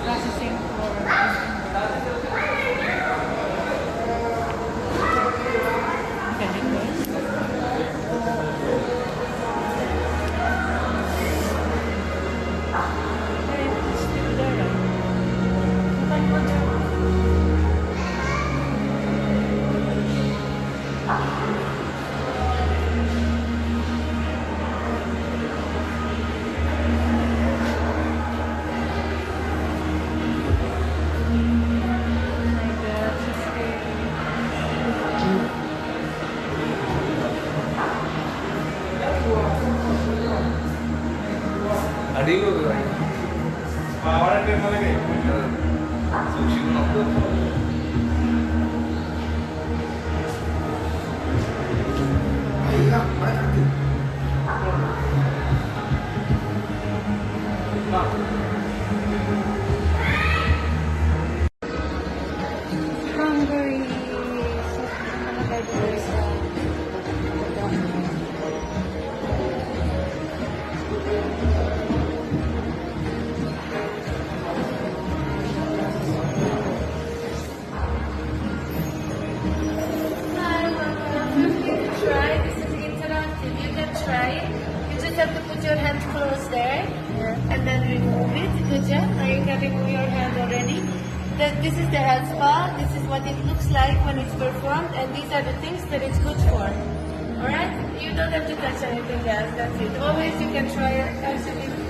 Processing for galing ba? Ay, it's still there, ah. Bukan mo there. My God, so scary. അടിയിൽ പാവാട സൂക്ഷിക്കണം. Hungary. So, nakalagay dito sa Hi, welcome. Feel free to try. This is interactive. You can try it. You just have to put your hand close there. And then remove it. Good job. Now you can remove your hand already. This is the health spa. This is what it looks like when it's performed. And these are the things that it's good for. Alright? You don't have to touch anything else. That's it. Always you can try it. Absolutely.